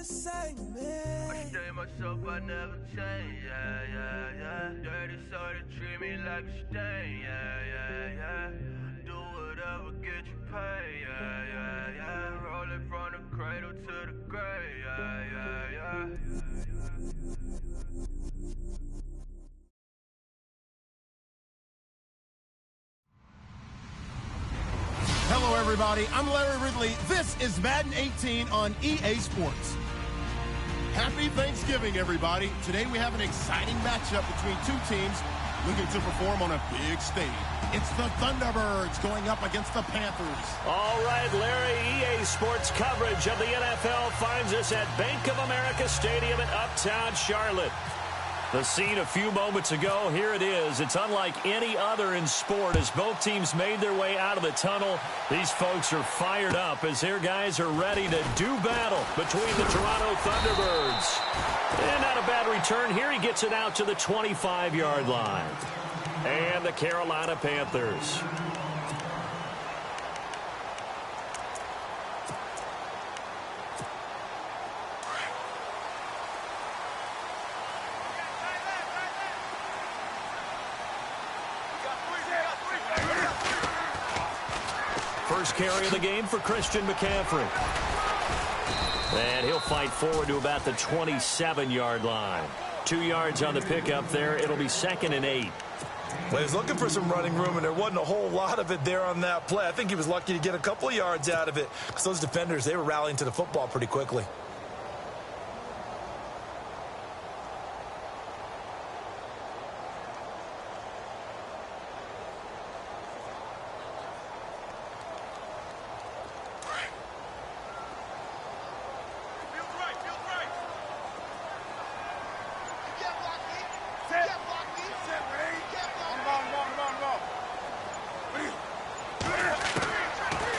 the same, man. I stay myself, I never change, yeah, yeah, yeah. Dirty soul to treat me like a stain, yeah, yeah, yeah. Do whatever, get you paid, yeah, yeah, yeah. Roll it from the cradle to the grave, yeah, yeah, yeah. Hello, everybody. I'm Larry Ridley. This is Madden 18 on EA Sports. Happy Thanksgiving, everybody. Today we have an exciting matchup between two teams looking to perform on a big stage. It's the Thunderbirds going up against the Panthers. All right, Larry, EA Sports coverage of the NFL finds us at Bank of America Stadium in Uptown Charlotte. The scene a few moments ago, here it is. It's unlike any other in sport as both teams made their way out of the tunnel. These folks are fired up as their guys are ready to do battle between the Toronto Thunderbirds. And not a bad return here. He gets it out to the 25-yard line. And the Carolina Panthers. First carry of the game for Christian McCaffrey. And he'll fight forward to about the 27-yard line. 2 yards on the pickup there. It'll be 2nd and 8. Well, he was looking for some running room, and there wasn't a whole lot of it there on that play. I think he was lucky to get a couple of yards out of it because those defenders, they were rallying to the football pretty quickly.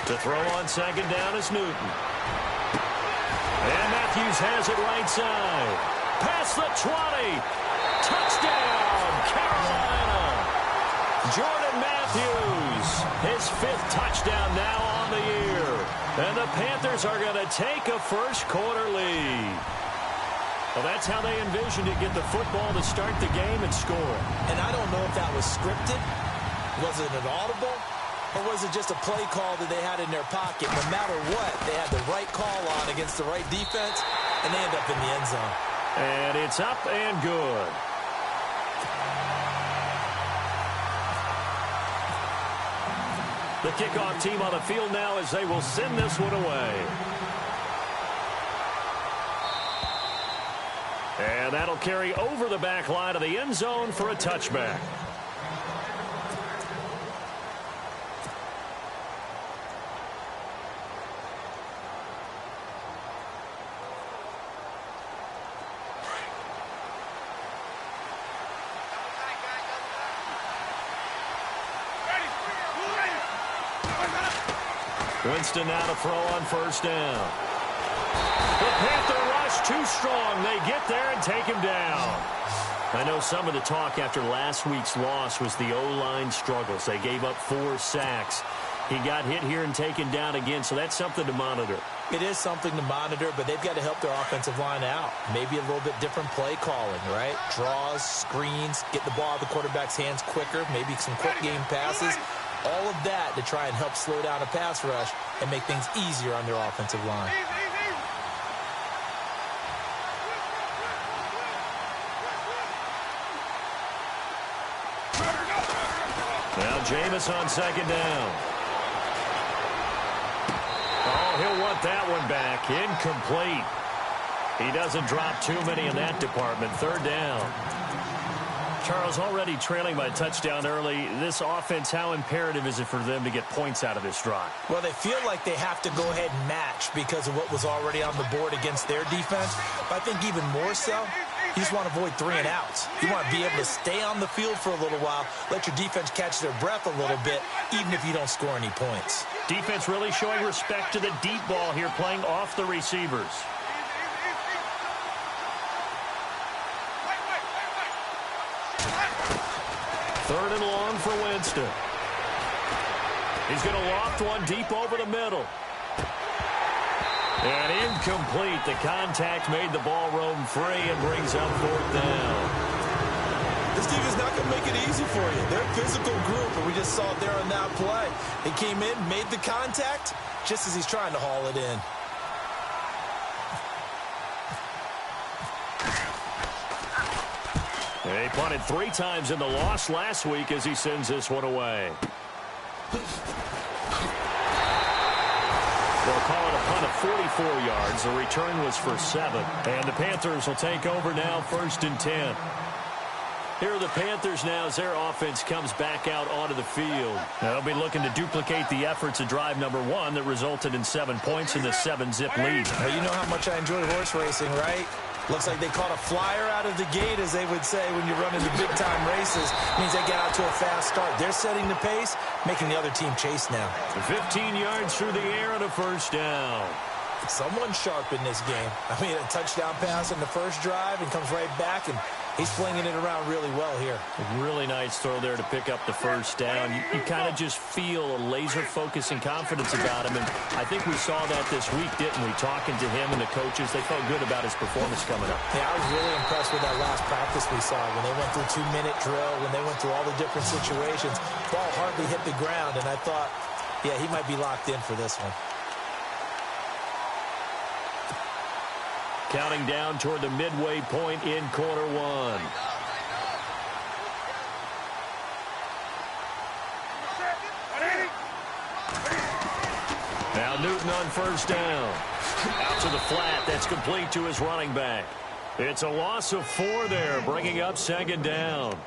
To throw on 2nd down is Newton. And Matthews has it right side. Past the 20. Touchdown, Carolina. Jordan Matthews, his 5th touchdown now on the year. And the Panthers are going to take a first-quarter lead. Well, that's how they envisioned it, get the football to start the game and score. And I don't know if that was scripted. Was it an audible? Or was it just a play call that they had in their pocket? No matter what, they had the right call on against the right defense, and they end up in the end zone. And it's up and good. The kickoff team on the field now as they will send this one away. And that'll carry over the back line of the end zone for a touchback. Winston now to throw on 1st down. The Panther rush too strong. They get there and take him down. I know some of the talk after last week's loss was the O-line struggles. They gave up 4 sacks. He got hit here and taken down again, so that's something to monitor. It is something to monitor, but they've got to help their offensive line out. Maybe a little bit different play calling, right? Draws, screens, get the ball out of the quarterback's hands quicker, maybe some quick game passes. All of that to try and help slow down a pass rush and make things easier on their offensive line. Now Jameis on 2nd down. Oh, he'll want that one back. Incomplete. He doesn't drop too many in that department. 3rd down. Charles, already trailing by a touchdown early. This offense, how imperative is it for them to get points out of this drive? Well, they feel like they have to go ahead and match because of what was already on the board against their defense. But I think even more so, you just want to avoid 3 and outs. You want to be able to stay on the field for a little while, let your defense catch their breath a little bit, even if you don't score any points. Defense really showing respect to the deep ball here, playing off the receivers. Third and long for Winston. He's going to loft one deep over the middle. And incomplete. The contact made the ball roam free and brings up 4th down. This team is not going to make it easy for you. They're a physical group, and we just saw it there on that play. He came in, made the contact, just as he's trying to haul it in. He punted 3 times in the loss last week as he sends this one away. They'll call it a punt of 44 yards. The return was for 7. And the Panthers will take over now, 1st and 10. Here are the Panthers now as their offense comes back out onto the field. Now they'll be looking to duplicate the efforts of drive number 1 that resulted in 7 points in the 7-zip lead. Well, you know how much I enjoy horse racing, right? Looks like they caught a flyer out of the gate, as they would say when you run into big-time races. Means they get out to a fast start. They're setting the pace, making the other team chase now. 15 yards through the air and a 1st down. Someone's sharp in this game. I mean, a touchdown pass on the first drive and comes right back, and he's flinging it around really well here. A really nice throw there to pick up the 1st down. You kind of just feel a laser focus and confidence about him, and I think we saw that this week, didn't we? Talking to him and the coaches, they felt good about his performance coming up. Yeah, I was really impressed with that last practice we saw when they went through 2-minute drill, when they went through all the different situations. Ball hardly hit the ground, and I thought, yeah, he might be locked in for this one. Counting down toward the midway point in quarter 1. Now Newton on 1st down. Out to the flat. That's complete to his running back. It's a loss of 4 there, bringing up 2nd down.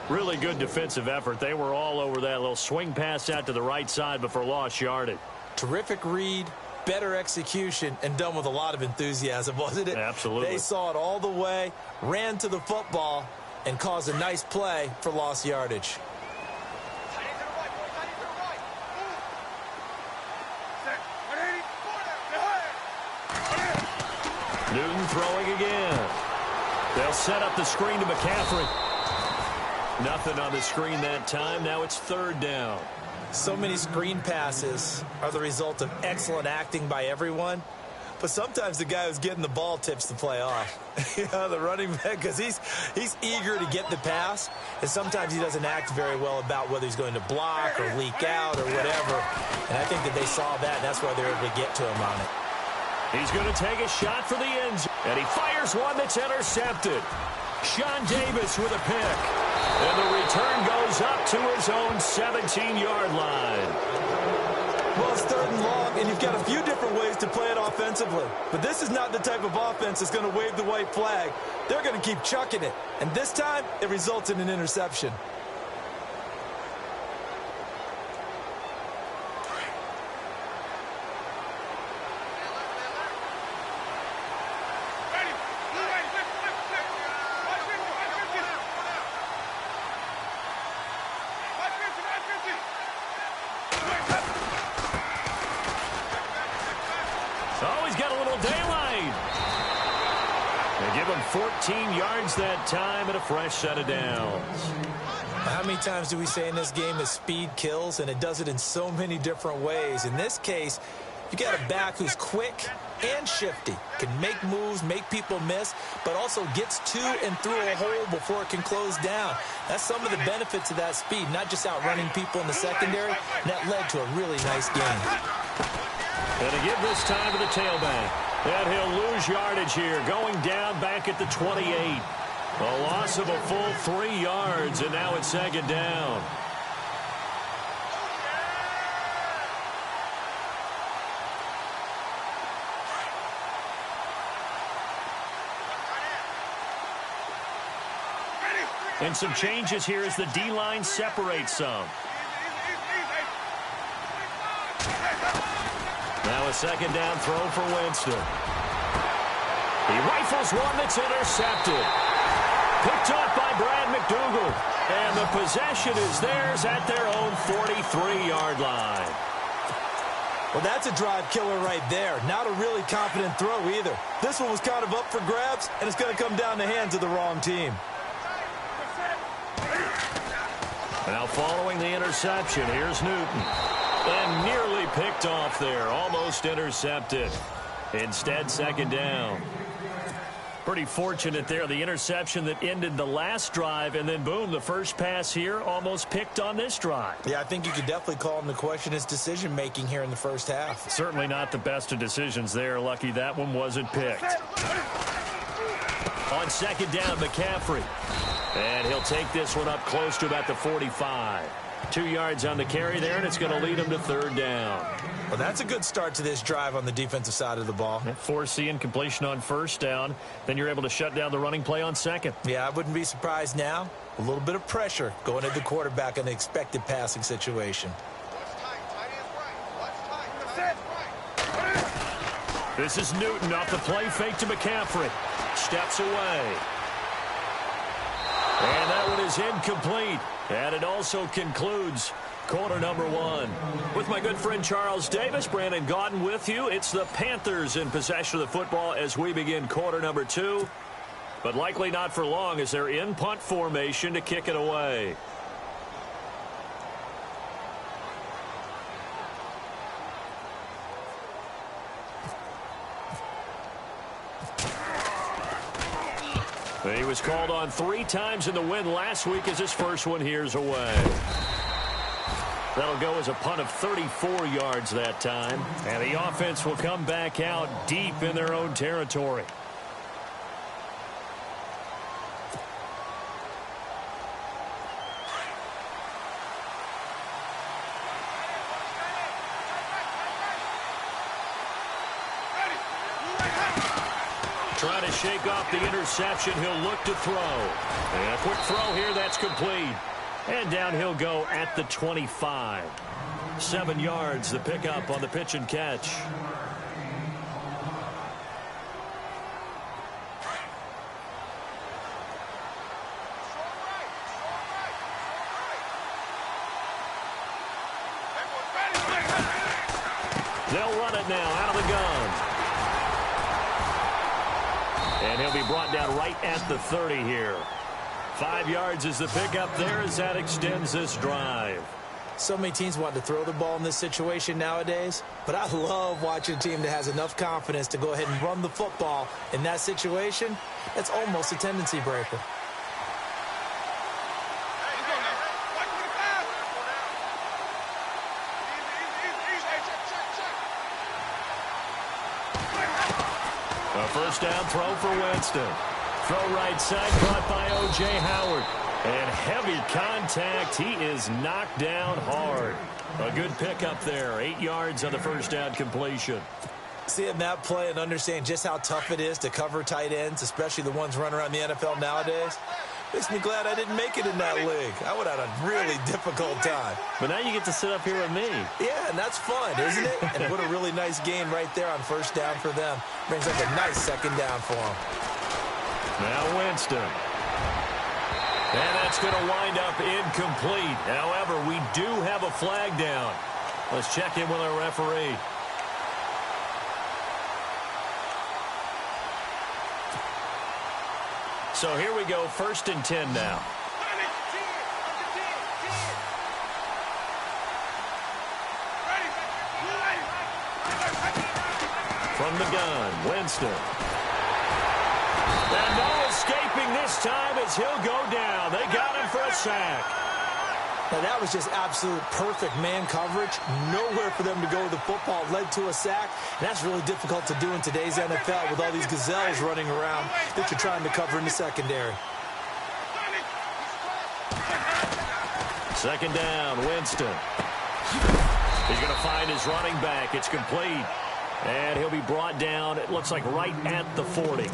Really good defensive effort. They were all over that little swing pass out to the right side before lost yardage. Terrific read. Better execution, and done with a lot of enthusiasm, wasn't it? Absolutely. They saw it all the way, ran to the football, and caused a nice play for lost yardage. Newton throwing again. They'll set up the screen to McCaffrey. Nothing on the screen that time. Now it's 3rd down. So many screen passes are the result of excellent acting by everyone. But sometimes the guy who's getting the ball tips the play off. The running back, because he's eager to get the pass. And sometimes he doesn't act very well about whether he's going to block or leak out or whatever. And I think that they saw that, and that's why they're able to get to him on it. He's going to take a shot for the end zone. And he fires one that's intercepted. Sean Davis with a pick. And the return goes up to his own 17-yard line. Well, it's 3rd and long, and you've got a few different ways to play it offensively. But this is not the type of offense that's going to wave the white flag. They're going to keep chucking it. And this time, it results in an interception. Oh, he's got a little daylight. They give him 14 yards that time and a fresh set of downs. How many times do we say in this game that speed kills, and it does it in so many different ways? In this case, you got a back who's quick and shifty, can make moves, make people miss, but also gets to and through a hole before it can close down. That's some of the benefits of that speed, not just outrunning people in the secondary, and that led to a really nice game. And to give this time to the tailback. And he'll lose yardage here, going down back at the 28. A loss of a full 3 yards, and now it's 2nd down. And some changes here as the D-line separates some. Now a 2nd down throw for Winston. He rifles one that's intercepted. Picked off by Brad McDougal. And the possession is theirs at their own 43-yard line. Well, that's a drive killer right there. Not a really confident throw either. This one was kind of up for grabs, and it's going to come down the hands of the wrong team. Now following the interception, here's Newton. And nearly picked off there, almost intercepted. Instead, second down. Pretty fortunate there. The interception that ended the last drive, and then, boom, the first pass here almost picked on this drive. Yeah, I think you could definitely call him to question his decision-making here in the first half. Certainly not the best of decisions there. Lucky that one wasn't picked. On second down, McCaffrey. And he'll take this one up close to about the 45. 2 yards on the carry there, and it's going to lead him to third down. Well, that's a good start to this drive on the defensive side of the ball. Forcing completion on first down. Then you're able to shut down the running play on second. Yeah, I wouldn't be surprised now. A little bit of pressure going at the quarterback in an expected passing situation. This is Newton off the play fake to McCaffrey. Steps away. And that one is incomplete. And it also concludes quarter number 1. With my good friend Charles Davis, Brandon Gaudin with you. It's the Panthers in possession of the football as we begin quarter number 2. But likely not for long as they're in punt formation to kick it away. He was called on 3 times in the win last week as his first one here's away. That'll go as a punt of 34 yards that time. And the offense will come back out deep in their own territory. Trying to shake off the interception. He'll look to throw. And a quick throw here. That's complete. And down he'll go at the 25. 7 yards, the pickup on the pitch and catch. They'll run it now out of the gun. And he'll be brought down right at the 30 here. 5 yards is the pickup there as that extends this drive. So many teams want to throw the ball in this situation nowadays, but I love watching a team that has enough confidence to go ahead and run the football in that situation. That's almost a tendency breaker. A first down throw for Winston. Throw right side, caught by O.J. Howard. And heavy contact. He is knocked down hard. A good pickup there. 8 yards on the first down completion. Seeing that play and understand just how tough it is to cover tight ends, especially the ones running around the NFL nowadays, makes me glad I didn't make it in that league. I would have had a really difficult time. But now you get to sit up here with me. Yeah, and that's fun, isn't it? And what a really nice game right there on first down for them. Brings up a nice second down for them. Now Winston. And that's going to wind up incomplete. However, we do have a flag down. Let's check in with our referee. So here we go, 1st and 10 now. From the gun, Winston. And no escaping this time as he'll go down. They got him for a sack. Now that was just absolute perfect man coverage. Nowhere for them to go with the football. Led to a sack. And that's really difficult to do in today's NFL with all these gazelles running around that you're trying to cover in the secondary. Second down, Winston. He's going to find his running back. It's complete. And he'll be brought down, it looks like, right at the 40.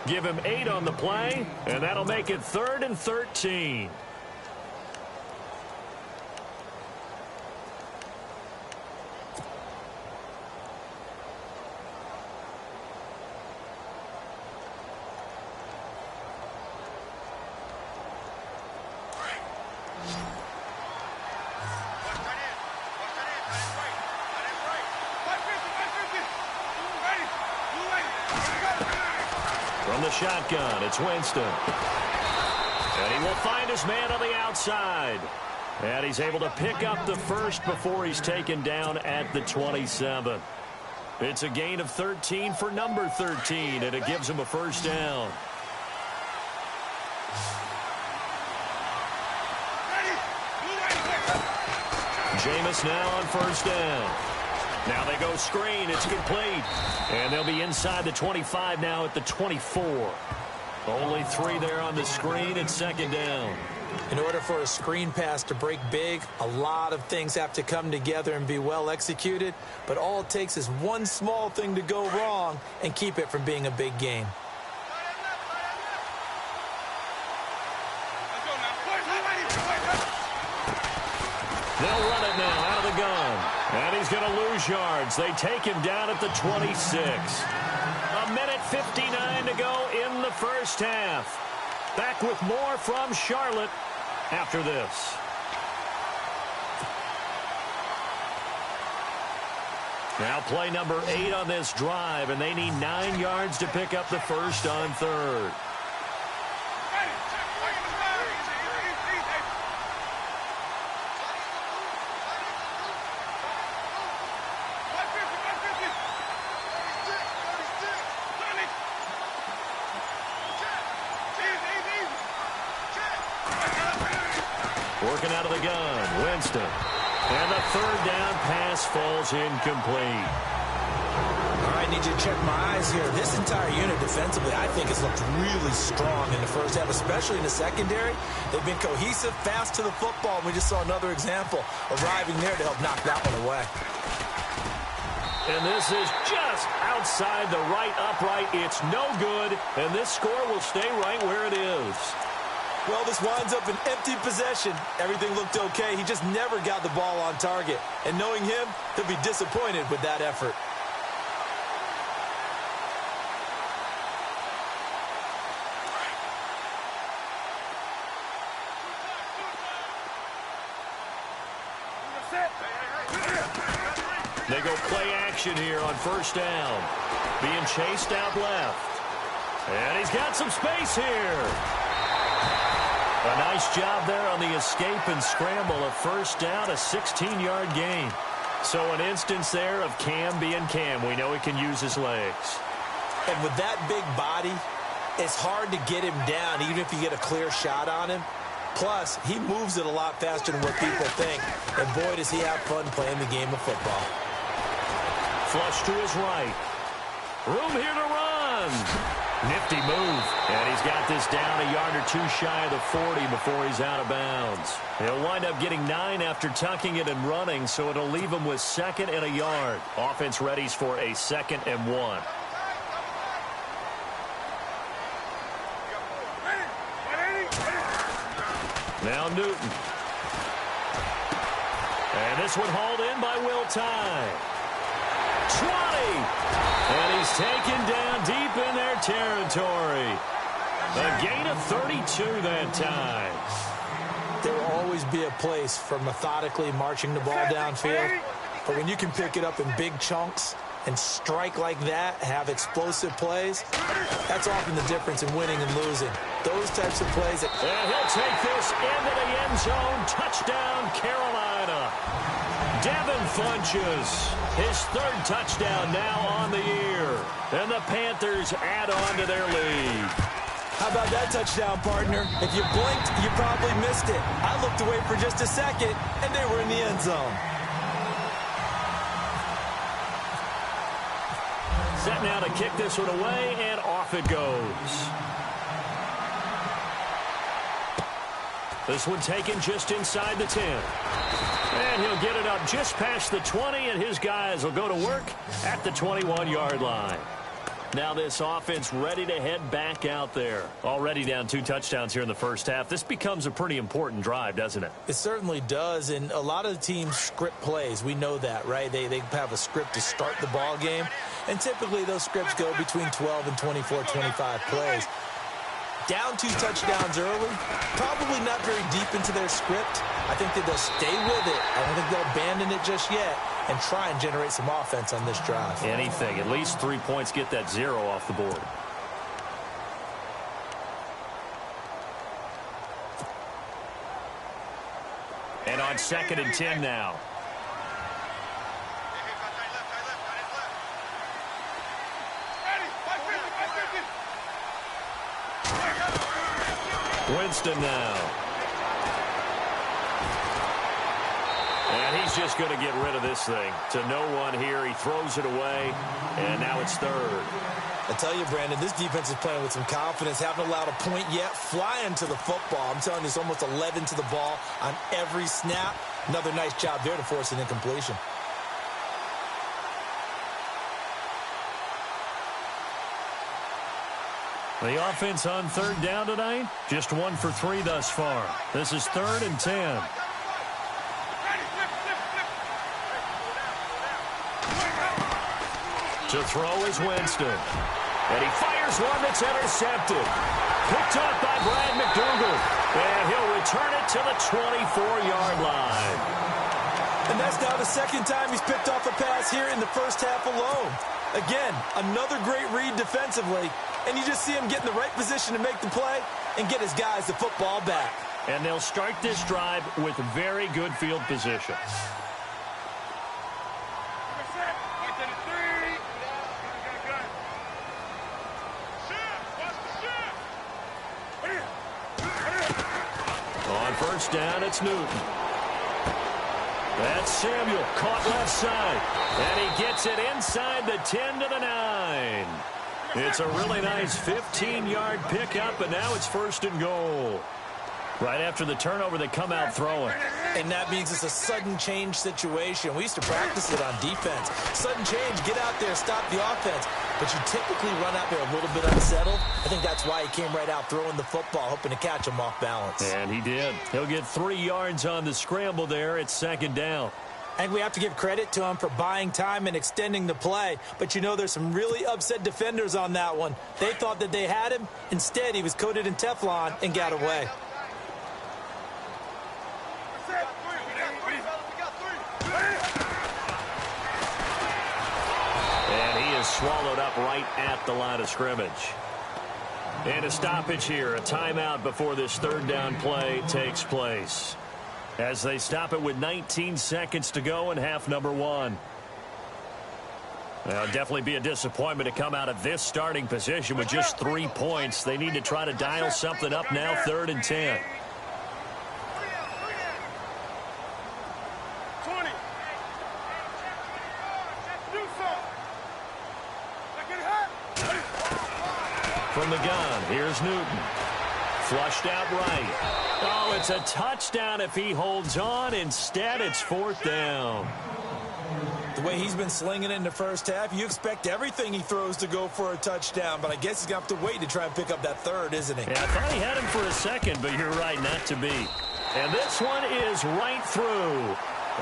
Give him 8 on the play, and that'll make it 3rd and 13. From the shotgun, it's Winston. And he will find his man on the outside. And he's able to pick up the first before he's taken down at the 27. It's a gain of 13 for number 13, and it gives him a first down. Jameis now on first down. Now they go screen. It's complete. And they'll be inside the 25 now at the 24. Only 3 there on the screen. It's second down. In order for a screen pass to break big, a lot of things have to come together and be well executed. But all it takes is one small thing to go wrong and keep it from being a big game. They'll run it now out of the gun. And he's going to lose yards. They take him down at the 26. A minute 59 to go in the first half. Back with more from Charlotte after this. Now play number 8 on this drive, and they need 9 yards to pick up the first on third. Working out of the gun, Winston. And the third down pass falls incomplete. All right, need you to check my eyes here. This entire unit defensively, I think, has looked really strong in the first half, especially in the secondary. They've been cohesive, fast to the football. We just saw another example arriving there to help knock that one away. And this is just outside the right upright. It's no good, and this score will stay right where it is. Well, this winds up an empty possession. Everything looked okay. He just never got the ball on target. And knowing him, he'll be disappointed with that effort. They go play action here on first down. Being chased out left. And he's got some space here. A nice job there on the escape and scramble. A first down, a 16-yard gain. So an instance there of Cam being Cam. We know he can use his legs. And with that big body, it's hard to get him down, even if you get a clear shot on him. Plus, he moves it a lot faster than what people think. And boy, does he have fun playing the game of football. Flush to his right. Room here to run. Nifty move. And he's got this down a yard or two shy of the 40 before he's out of bounds. He'll wind up getting 9 after tucking it and running, so it'll leave him with 2nd and a yard. Offense readies for a 2nd and 1. Now Newton. And this one hauled in by Will Tye. 20. And he's taken down deep in their territory. A gain of 32 that time. There will always be a place for methodically marching the ball downfield. But when you can pick it up in big chunks and strike like that, have explosive plays, that's often the difference in winning and losing. Those types of plays. And he'll take this into the end zone. Touchdown, Carolina. Devin Funches, his 3rd touchdown now on the year. And the Panthers add on to their lead. How about that touchdown, partner? If you blinked, you probably missed it. I looked away for just a second, and they were in the end zone. Set now to kick this one away, and off it goes. This one taken just inside the 10. And he'll get it up just past the 20, and his guys will go to work at the 21-yard line. Now this offense ready to head back out there. Already down 2 touchdowns here in the first half. This becomes a pretty important drive, doesn't it? It certainly does, and a lot of the teams script plays. We know that, right? They have a script to start the ball game, and typically those scripts go between 12 and 24, 25 plays. Down 2 touchdowns early, probably not very deep into their script. I think that they'll stay with it. I don't think they'll abandon it just yet and try and generate some offense on this drive. Anything. At least 3 points, get that 0 off the board. And on 2nd and 10 now. Winston now. And he's just going to get rid of this thing. To no one here. He throws it away, and now it's third. I tell you, Brandon, this defense is playing with some confidence. Haven't allowed a point yet. Flying to the football. I'm telling you, it's almost 11 to the ball on every snap. Another nice job there to force an incompletion. The offense on third down tonight, just 1 for 3 thus far. This is 3rd and 10. To throw is Winston. And he fires one that's intercepted. Picked off by Brad McDougal. And he'll return it to the 24-yard line. And that's now the second time he's picked off a pass here in the first half alone. Again, another great read defensively. And you just see him get in the right position to make the play and get his guys the football back. And they'll start this drive with very good field position. On first down, it's Newton. That's Samuel, caught left side. And he gets it inside the 10 to the 9. It's a really nice 15-yard pickup, and now it's 1st and goal. Right after the turnover, they come out throwing. And that means it's a sudden change situation. We used to practice it on defense. Sudden change, get out there, stop the offense. But you typically run out there a little bit unsettled. I think that's why he came right out throwing the football, hoping to catch him off balance. And he did. He'll get 3 yards on the scramble there. It's 2nd down. I think we have to give credit to him for buying time and extending the play. But you know there's some really upset defenders on that one. They thought that they had him. Instead, he was coated in Teflon and got away. And he is swallowed up right at the line of scrimmage. And a stoppage here, a timeout before this 3rd down play takes place. As they stop it with 19 seconds to go in half number 1. Well, definitely be a disappointment to come out of this starting position with just 3 points. They need to try to dial something up now, 3rd and 10. From the gun, here's Newton. Flushed out right. Oh, it's a touchdown if he holds on. Instead, it's 4th down. The way he's been slinging it in the first half, you expect everything he throws to go for a touchdown, but I guess he's going to have to wait to try and pick up that 3rd, isn't he? Yeah, I thought he had him for a second, but you're right, not to be. And this one is right through.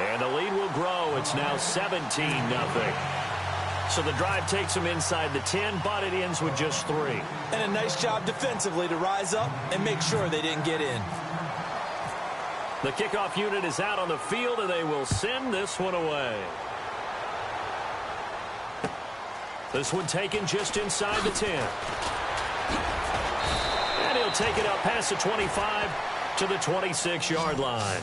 And the lead will grow. It's now 17-0. So the drive takes him inside the 10, but it ends with just 3. And a nice job defensively to rise up and make sure they didn't get in. The kickoff unit is out on the field, and they will send this one away. This one taken just inside the 10. And he'll take it up past the 25 to the 26-yard line.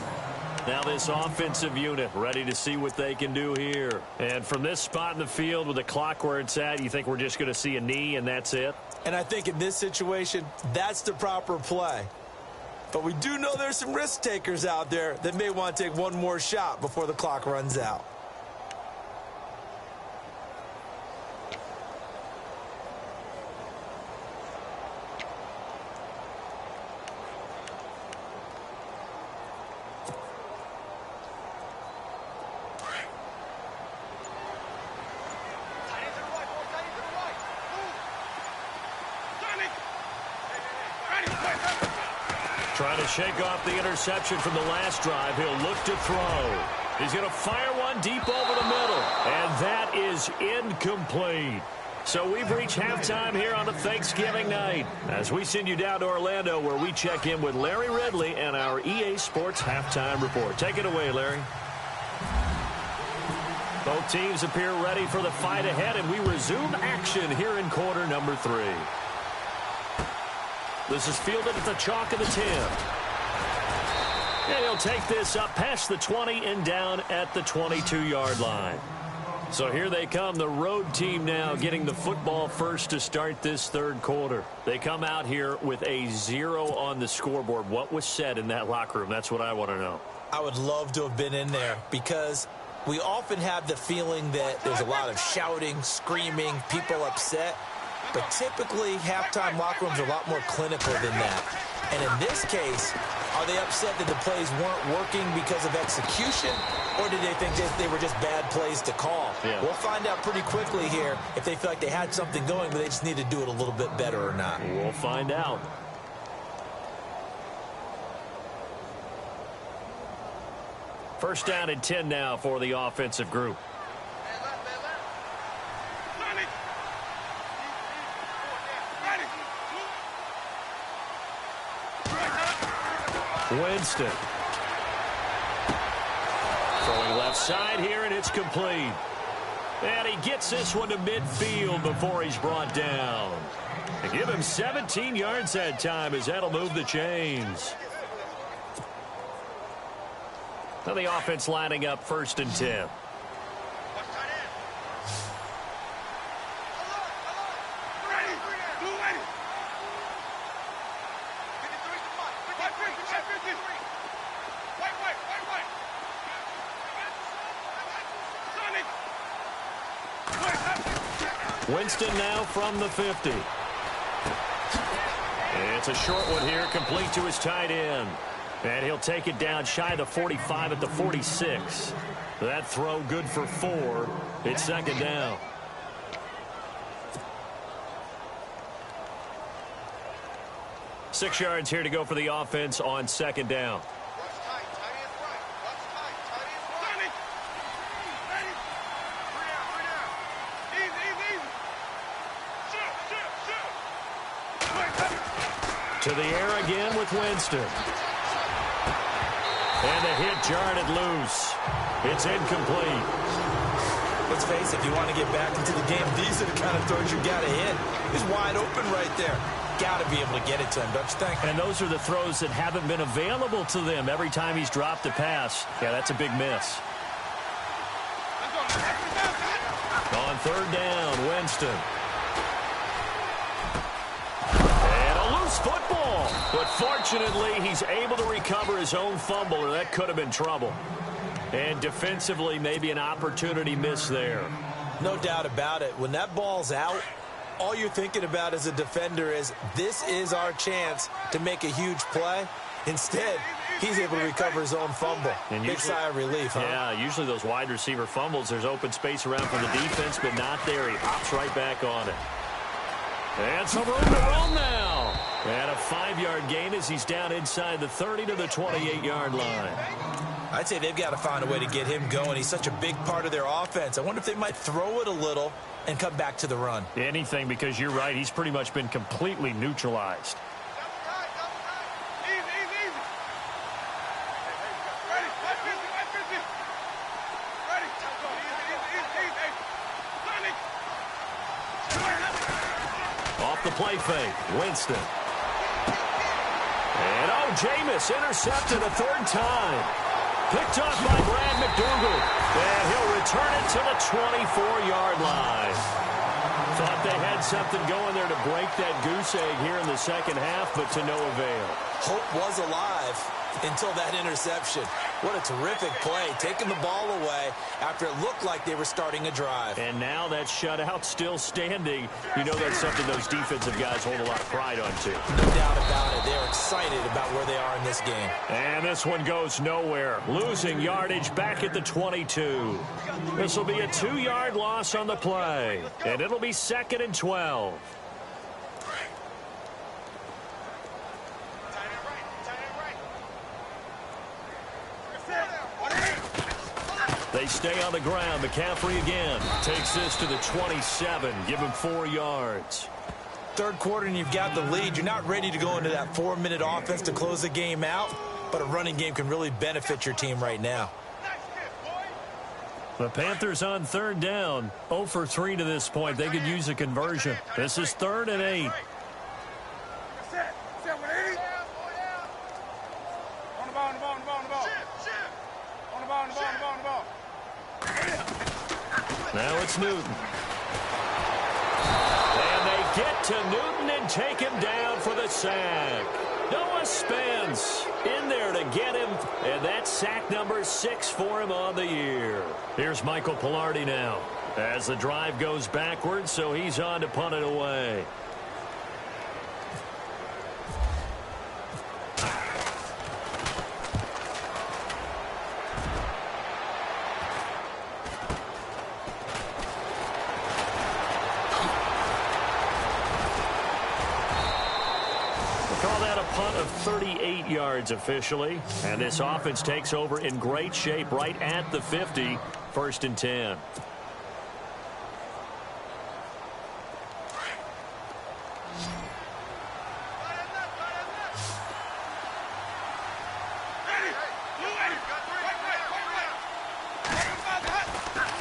Now this offensive unit ready to see what they can do here. And from this spot in the field with the clock where it's at, you think we're just going to see a knee and that's it? And I think in this situation, that's the proper play. But we do know there's some risk takers out there that may want to take one more shot before the clock runs out. Trying to shake off the interception from the last drive. He'll look to throw. He's going to fire one deep over the middle. And that is incomplete. So we've reached halftime here on a Thanksgiving night as we send you down to Orlando where we check in with Larry Ridley and our EA Sports Halftime Report. Take it away, Larry. Both teams appear ready for the fight ahead, and we resume action here in quarter number 3. This is fielded at the chalk of the 10. And he'll take this up past the 20 and down at the 22-yard line. So here they come, the road team now getting the football first to start this third quarter. They come out here with a 0 on the scoreboard. What was said in that locker room? That's what I want to know. I would love to have been in there because we often have the feeling that there's a lot of shouting, screaming, people upset. But typically, halftime locker rooms are a lot more clinical than that. And in this case, are they upset that the plays weren't working because of execution, or did they think that they were just bad plays to call? Yeah. We'll find out pretty quickly here if they feel like they had something going, but they just need to do it a little bit better or not. We'll find out. First down and 10 now for the offensive group. Winston. Throwing left side here, and it's complete. And he gets this one to midfield before he's brought down. They give him 17 yards that time as that'll move the chains. Now the offense lining up first and 10. Winston now from the 50. It's a short one here, complete to his tight end. And he'll take it down shy of the 45 at the 46. That throw good for 4. It's second down. Six yards here to go for the offense on second down. To the air again with Winston. And the hit jarred it loose. It's incomplete. Let's face it, if you want to get back into the game, these are the kind of throws you got to hit. He's wide open right there. Got to be able to get it to him, don't you think? And those are the throws that haven't been available to them every time he's dropped a pass. Yeah, that's a big miss. On third down, Winston. Football, but fortunately he's able to recover his own fumble, or that could have been trouble. And defensively, maybe an opportunity miss there. No doubt about it. When that ball's out, all you're thinking about as a defender is, this is our chance to make a huge play. Instead, he's able to recover his own fumble. And big sigh of relief, huh? Yeah, usually those wide receiver fumbles, there's open space around for the defense, but not there. He hops right back on it. And some room to run now. And a 5-yard gain as he's down inside the 30 to the 28-yard line. I'd say they've got to find a way to get him going. He's such a big part of their offense. I wonder if they might throw it a little and come back to the run. Anything, because you're right. He's pretty much been completely neutralized. Off the play fake, Winston. And Jameis intercepted a third time. Picked off by Brad McDougal. And he'll return it to the 24-yard line. Thought they had something going there to break that goose egg here in the second half, but to no avail. Hope was alive until that interception. What a terrific play, taking the ball away after it looked like they were starting a drive. And now that shutout still standing. You know that's something those defensive guys hold a lot of pride on, too. No doubt about it. They're excited about where they are in this game. And this one goes nowhere. Losing yardage back at the 22. This will be a 2-yard loss on the play. And it'll be second and 12. They stay on the ground. McCaffrey again takes this to the 27. Give him 4 yards. Third quarter and you've got the lead. You're not ready to go into that 4-minute offense to close the game out, but a running game can really benefit your team right now. The Panthers on third down. 0 for 3 to this point. They could use a conversion. This is 3rd and 8. Now it's Newton. And they get to Newton and take him down for the sack. Noah Spence in there to get him, and that's sack number 6 for him on the year. Here's Michael Pilardi now as the drive goes backwards, so he's on to punt it away. Call that a punt of 38 yards officially. And this offense takes over in great shape right at the 50. 1st and 10.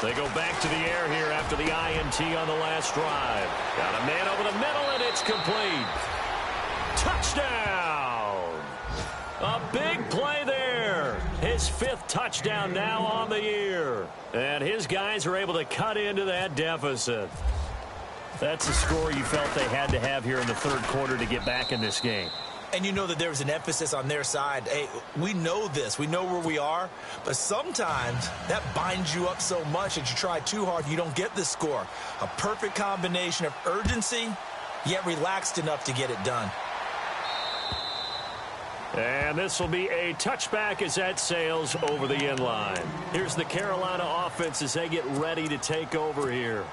They go back to the air here after the INT on the last drive. Got a man over the middle, and it's complete. Touchdown! A big play there. His 5th touchdown now on the year. And his guys are able to cut into that deficit. That's the score you felt they had to have here in the 3rd quarter to get back in this game. And you know that there's an emphasis on their side. Hey, we know this. We know where we are. But sometimes that binds you up so much that you try too hard, you don't get the score. A perfect combination of urgency, yet relaxed enough to get it done. And this will be a touchback as that sails over the end line. Here's the Carolina offense as they get ready to take over here.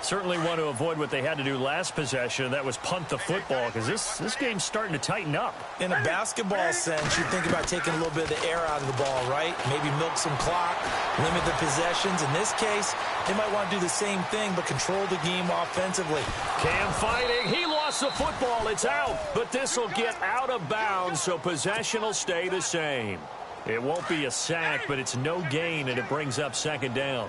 Certainly want to avoid what they had to do last possession, and that was punt the football, because this game's starting to tighten up. In a basketball sense, you think about taking a little bit of the air out of the ball, right? Maybe milk some clock, limit the possessions. In this case, they might want to do the same thing, but control the game offensively. Cam fighting. He lost the football. It's out, but this will get out of bounds, so possession will stay the same. It won't be a sack, but it's no gain, and it brings up 2nd down.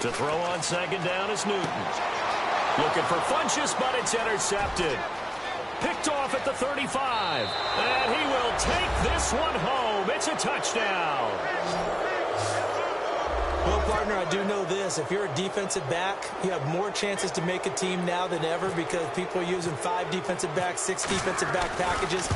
To throw on 2nd down is Newton. Looking for Funchess, but it's intercepted. Picked off at the 35. And he will take this one home. It's a touchdown. Well, partner, I do know this. If you're a defensive back, you have more chances to make a team now than ever because people are using 5 defensive backs, 6 defensive back packages.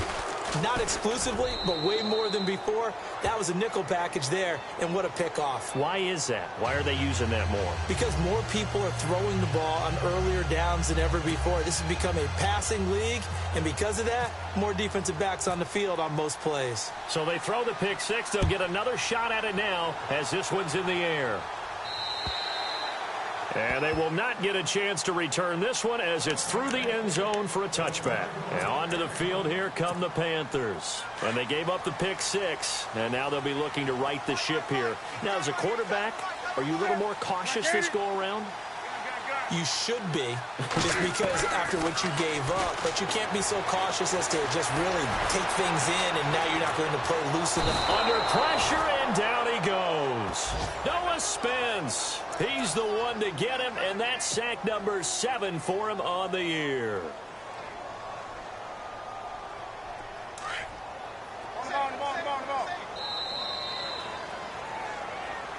Not exclusively, but way more than before. That was a nickel package there, and what a pickoff. Why is that? Why are they using that more? Because more people are throwing the ball on earlier downs than ever before. This has become a passing league, and because of that, more defensive backs on the field on most plays. So they throw the pick 6. They'll get another shot at it now as this one's in the air. And they will not get a chance to return this one as it's through the end zone for a touchback. And onto the field, here come the Panthers. And they gave up the pick 6, and now they'll be looking to right the ship here. Now, as a quarterback, are you a little more cautious this go-around? You should be, just because after what you gave up. But you can't be so cautious as to just really take things in, and now you're not going to play loose enough. Under pressure, and down he goes. Noah Spence. He's the one to get him, and that's sack number 7 for him on the year.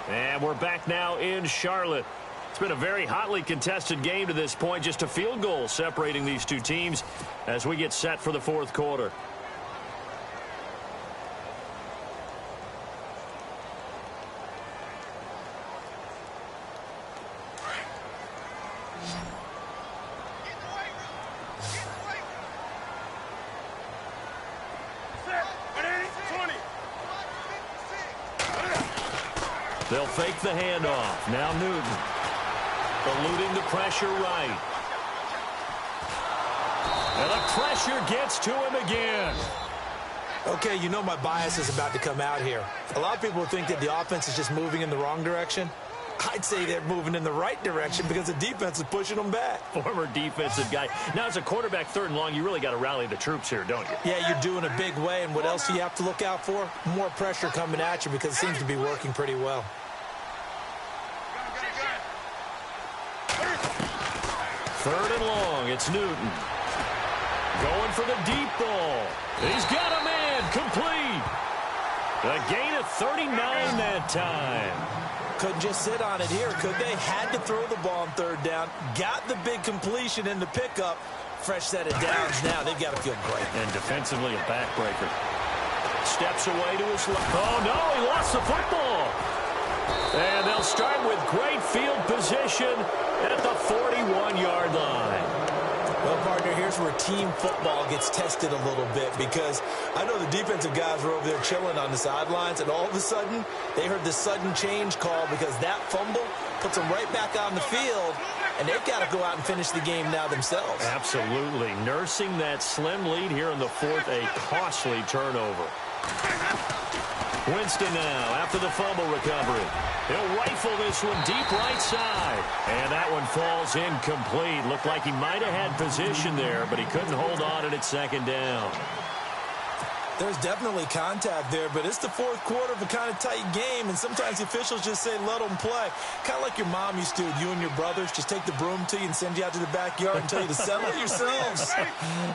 And we're back now in Charlotte. It's been a very hotly contested game to this point. Just a field goal separating these two teams as we get set for the 4th quarter. They'll fake the handoff. Now Newton. Eluding the pressure right. And the pressure gets to him again. Okay, you know my bias is about to come out here. A lot of people think that the offense is just moving in the wrong direction. I'd say they're moving in the right direction because the defense is pushing them back. Former defensive guy. Now, as a quarterback, 3rd and long, you really got to rally the troops here, don't you? Yeah, you're doing a big way, and what else do you have to look out for? More pressure coming at you because it seems to be working pretty well. 3rd and long, it's Newton. Going for the deep ball. He's got a man, complete. A gain of 39 that time. Couldn't just sit on it here, could they? Had to throw the ball on 3rd down. Got the big completion in the pickup. Fresh set of downs now. They've got to feel great. And defensively, a backbreaker. Steps away to his left. Oh, no, he lost the football. And they'll start with great field position at the 41-yard line. Well, partner, here's where team football gets tested a little bit because I know the defensive guys were over there chilling on the sidelines, and all of a sudden, they heard the sudden change call because that fumble puts them right back on the field, and they've got to go out and finish the game now themselves. Absolutely. Nursing that slim lead here in the 4th, a costly turnover. Winston now after the fumble recovery. He'll rifle this one deep right side. And that one falls incomplete. Looked like he might have had position there, but he couldn't hold on at 2nd down. There's definitely contact there, but it's the 4th quarter of a kind of tight game, and sometimes the officials just say let them play. Kind of like your mom used to with you and your brothers. Just take the broom to you and send you out to the backyard and tell you to settle it yourselves.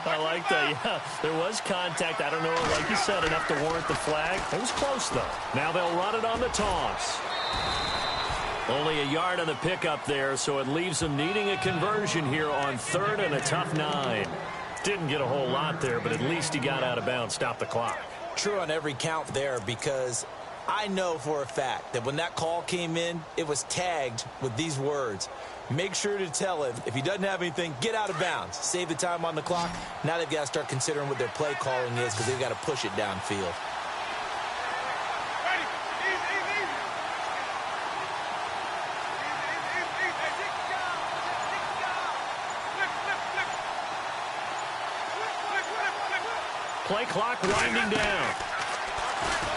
I like that, yeah. There was contact. I don't know, like you said, enough to warrant the flag. It was close, though. Now they'll run it on the toss. Only a yard on the pickup there, so it leaves them needing a conversion here on 3rd and a tough 9. Didn't get a whole lot there, but at least he got out of bounds, stopped the clock. True on every count there because I know for a fact that when that call came in, it was tagged with these words. Make sure to tell him, if he doesn't have anything, get out of bounds. Save the time on the clock. Now they've got to start considering what their play calling is because they've got to push it downfield. Play clock winding down.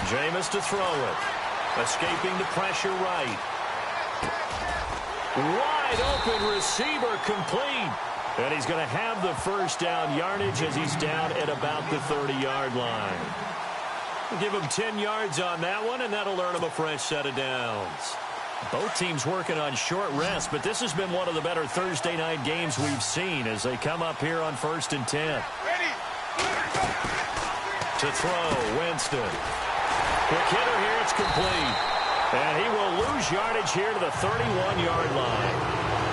Jameis to throw it. Escaping the pressure right. Wide open receiver complete. And he's going to have the 1st down yardage as he's down at about the 30-yard line. We'll give him 10 yards on that one, and that'll earn him a fresh set of downs. Both teams working on short rest, but this has been one of the better Thursday night games we've seen as they come up here on 1st and 10. To throw, Winston. Quick hitter here, it's complete. And he will lose yardage here to the 31-yard line.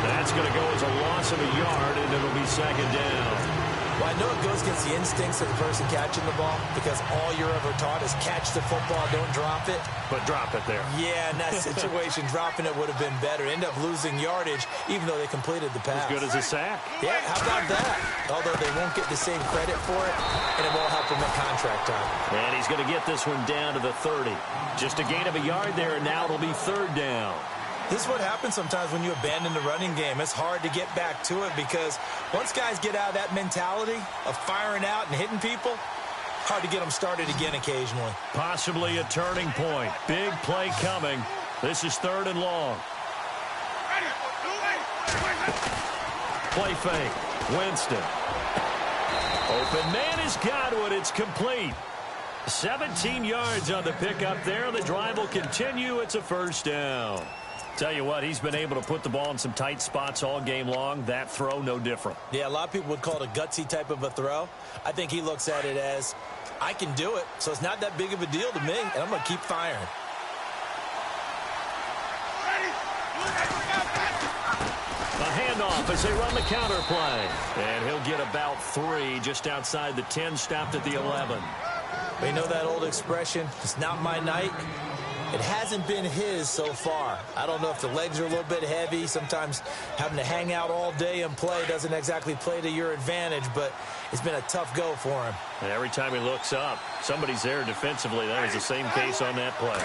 That's going to go as a loss of a yard, and it'll be 2nd down. Well, I know it goes against the instincts of the person catching the ball because all you're ever taught is catch the football, don't drop it. But drop it there. Yeah, in that situation, dropping it would have been better. End up losing yardage, even though they completed the pass. As good as a sack. Yeah, how about that? Although they won't get the same credit for it, and it won't help them at contract time. And he's going to get this one down to the 30. Just a gain of a yard there, and now it'll be 3rd down. This is what happens sometimes when you abandon the running game. It's hard to get back to it because once guys get out of that mentality of firing out and hitting people, hard to get them started again occasionally. Possibly a turning point. Big play coming. This is 3rd and long. Play fake. Winston. Open man is Godwin. It's complete. 17 yards on the pickup there. The drive will continue. It's a 1st down. Tell you what, he's been able to put the ball in some tight spots all game long. That throw, no different. Yeah, a lot of people would call it a gutsy type of a throw. I think he looks at it as, I can do it, so it's not that big of a deal to me, and I'm going to keep firing. A handoff as they run the counter play. And he'll get about 3 just outside the 10, stopped at the 11. You know that old expression, it's not my night? It hasn't been his so far. I don't know if the legs are a little bit heavy. Sometimes having to hang out all day and play doesn't exactly play to your advantage, but it's been a tough go for him. And every time he looks up, somebody's there defensively. That was the same case on that play.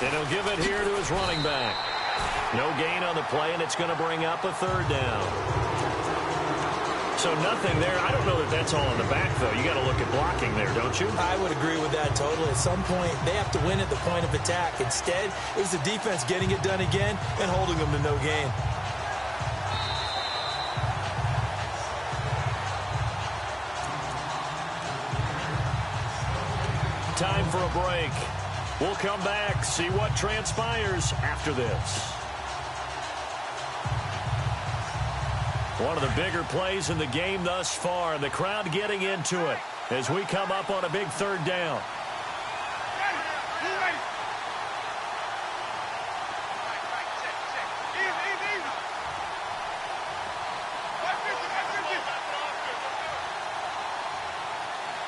And he'll give it here to his running back. No gain on the play, and it's going to bring up a 3rd down. So nothing there. I don't know that that's all in the back, though. You got to look at blocking there, don't you? I would agree with that totally. At some point, they have to win at the point of attack. Instead, it was the defense getting it done again and holding them to no gain. Time for a break. We'll come back, see what transpires after this. One of the bigger plays in the game thus far, and the crowd getting into it as we come up on a big third down.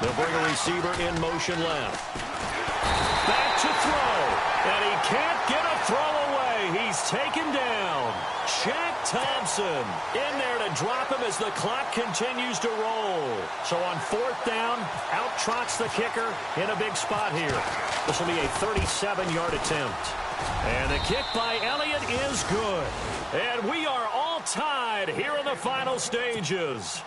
They'll bring a receiver in motion left. Back to throw, and he can't get a throw away. He's taken down. Shaq Thompson in there to drop him as the clock continues to roll. So on fourth down, out trots the kicker in a big spot here. This will be a 37-yard attempt. And the kick by Elliott is good. And we are all tied here in the final stages.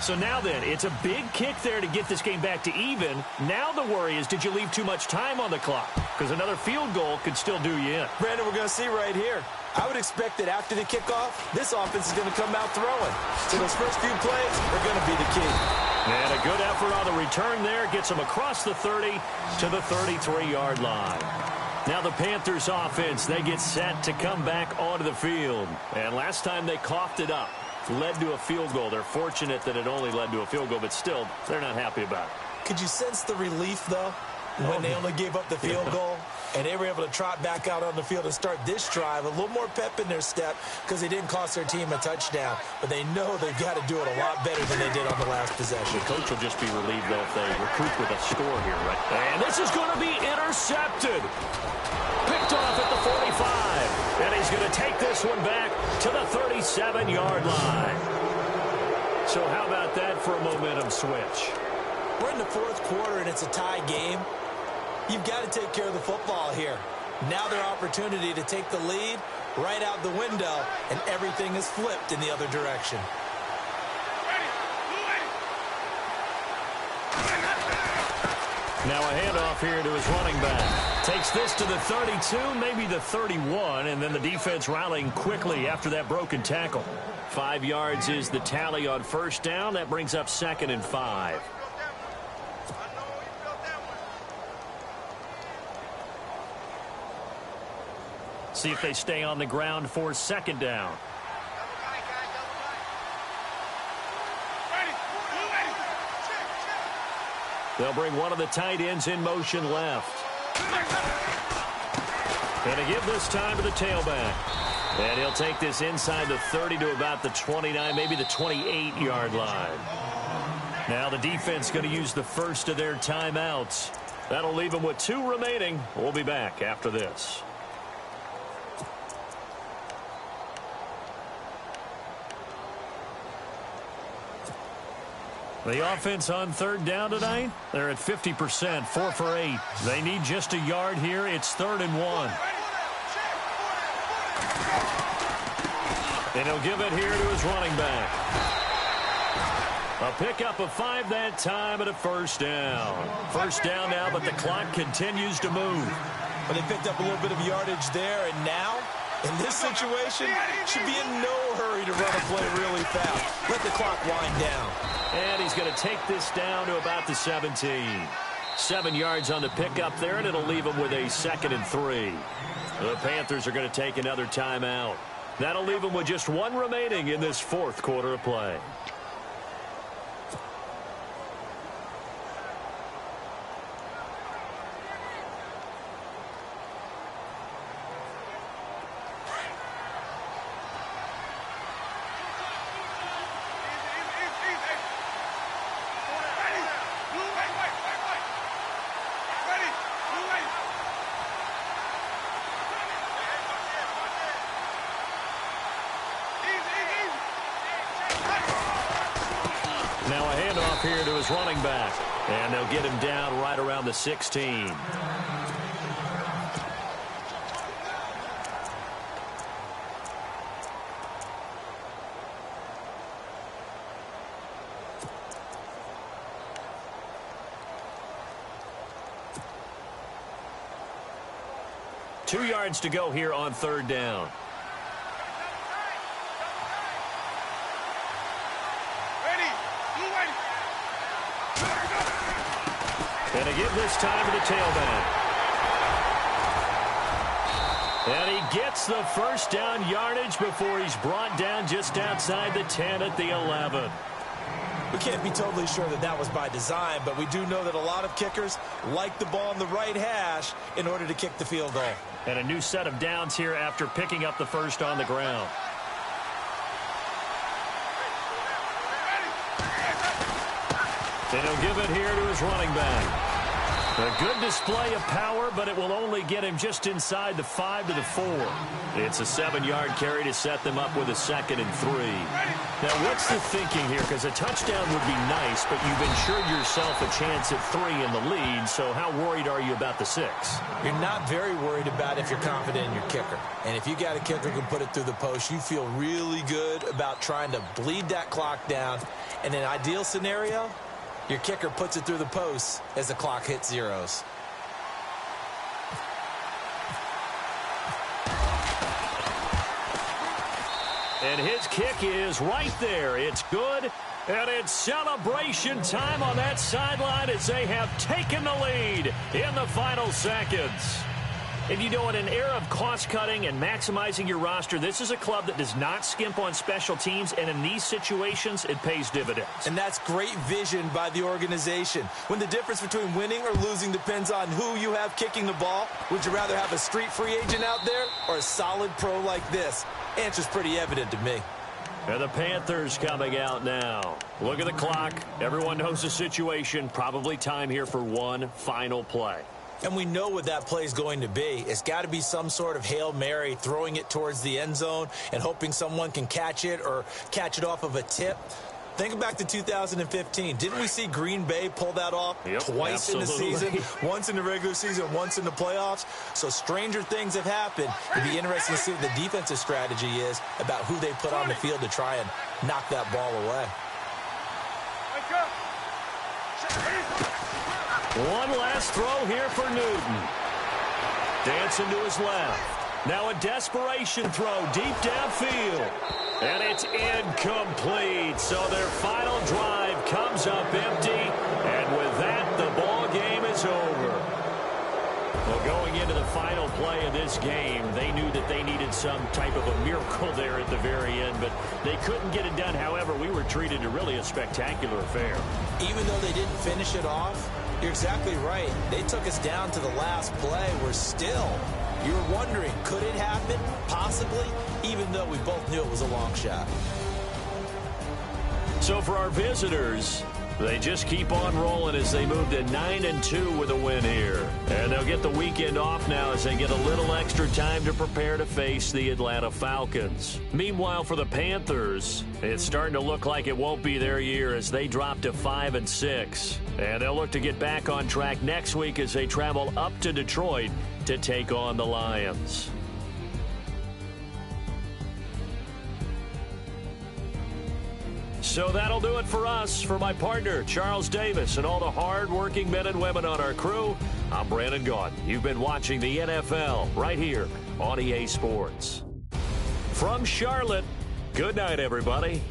So now then, it's a big kick there to get this game back to even. Now the worry is, did you leave too much time on the clock? Because another field goal could still do you in. Brandon, we're going to see right here. I would expect that after the kickoff, this offense is going to come out throwing. So those first few plays are going to be the key. And a good effort on the return there. Gets them across the 30 to the 33-yard line. Now the Panthers offense, they get set to come back onto the field. And last time they coughed it up. Led to a field goal. They're fortunate that it only led to a field goal, but still, they're not happy about it. Could you sense the relief, though, when they only gave up the field goal and they were able to trot back out on the field and start this drive? A little more pep in their step because they didn't cost their team a touchdown, but they know they've got to do it a lot better than they did on the last possession. The coach will just be relieved, though, if they recoup with a score here, right? And this is going to be intercepted. Picked off at the 45. And he's going to take this one back to the 37-yard line. So how about that for a momentum switch? We're in the fourth quarter, and it's a tie game. You've got to take care of the football here. Now their opportunity to take the lead right out the window, and everything is flipped in the other direction. Now a handoff here to his running back. Takes this to the 32, maybe the 31, and then the defense rallying quickly after that broken tackle. 5 yards is the tally on first down. That brings up 2nd and 5. See if they stay on the ground for 2nd down. They'll bring one of the tight ends in motion left. And to give this time to the tailback. And he'll take this inside the 30 to about the 29, maybe the 28-yard line. Now the defense going to use the first of their timeouts. That'll leave them with 2 remaining. We'll be back after this. The offense on 3rd down tonight, they're at 50%, 4 for 8. They need just a yard here. It's 3rd and 1. And he'll give it here to his running back. A pickup of 5 that time and a first down. First down now, but the clock continues to move. Well, they picked up a little bit of yardage there, and now, in this situation, should be in no hurry to run a play really fast. Let the clock wind down. And he's going to take this down to about the 17. 7 yards on the pickup there, and it'll leave him with a 2nd and 3. The Panthers are going to take another timeout. That'll leave them with just 1 remaining in this 4th quarter of play. Now a handoff here to his running back. And they'll get him down right around the 16. 2 yards to go here on 3rd down. And they give this time to the tailback. And he gets the first down yardage before he's brought down just outside the 10 at the 11. We can't be totally sure that that was by design, but we do know that a lot of kickers like the ball on the right hash in order to kick the field goal. And a new set of downs here after picking up the first on the ground. And he'll give it here to his running back. A good display of power, but it will only get him just inside the 5 to the 4. It's a 7-yard carry to set them up with a 2nd and 3. Now, what's the thinking here? Because a touchdown would be nice, but you've ensured yourself a chance at 3 in the lead, so how worried are you about the 6? You're not very worried about if you're confident in your kicker. And if you got a kicker who can put it through the post, you feel really good about trying to bleed that clock down. In an ideal scenario, your kicker puts it through the post as the clock hits zeros. And his kick is right there. It's good. And it's celebration time on that sideline as they have taken the lead in the final seconds. And you know, in an era of cost-cutting and maximizing your roster, this is a club that does not skimp on special teams, and in these situations, it pays dividends. And that's great vision by the organization. When the difference between winning or losing depends on who you have kicking the ball, would you rather have a street free agent out there or a solid pro like this? Answer's pretty evident to me. And the Panthers coming out now. Look at the clock. Everyone knows the situation. Probably time here for one final play. And we know what that play is going to be. It's got to be some sort of Hail Mary, throwing it towards the end zone and hoping someone can catch it or catch it off of a tip. Think back to 2015. Didn't we see Green Bay pull that off twice in the season? Once in the regular season, once in the playoffs. So stranger things have happened. It'd be interesting to see what the defensive strategy is about who they put on the field to try and knock that ball away. One last throw here for Newton. Dancing to his left. Now a desperation throw deep downfield. And it's incomplete. So their final drive comes up empty. And with that, the ball game is over. Well, going into the final play of this game, they knew that they needed some type of a miracle there at the very end, but they couldn't get it done. However, we were treated to really a spectacular affair. Even though they didn't finish it off, you're exactly right. They took us down to the last play. We're still, you're wondering, could it happen? Possibly, even though we both knew it was a long shot. So for our visitors, they just keep on rolling as they move to 9-2 with a win here. And they'll get the weekend off now as they get a little extra time to prepare to face the Atlanta Falcons. Meanwhile, for the Panthers, it's starting to look like it won't be their year as they drop to 5-6. And they'll look to get back on track next week as they travel up to Detroit to take on the Lions. So that'll do it for us. For my partner, Charles Davis, and all the hard-working men and women on our crew, I'm Brandon Gaudin. You've been watching the NFL right here on EA Sports. From Charlotte, good night, everybody.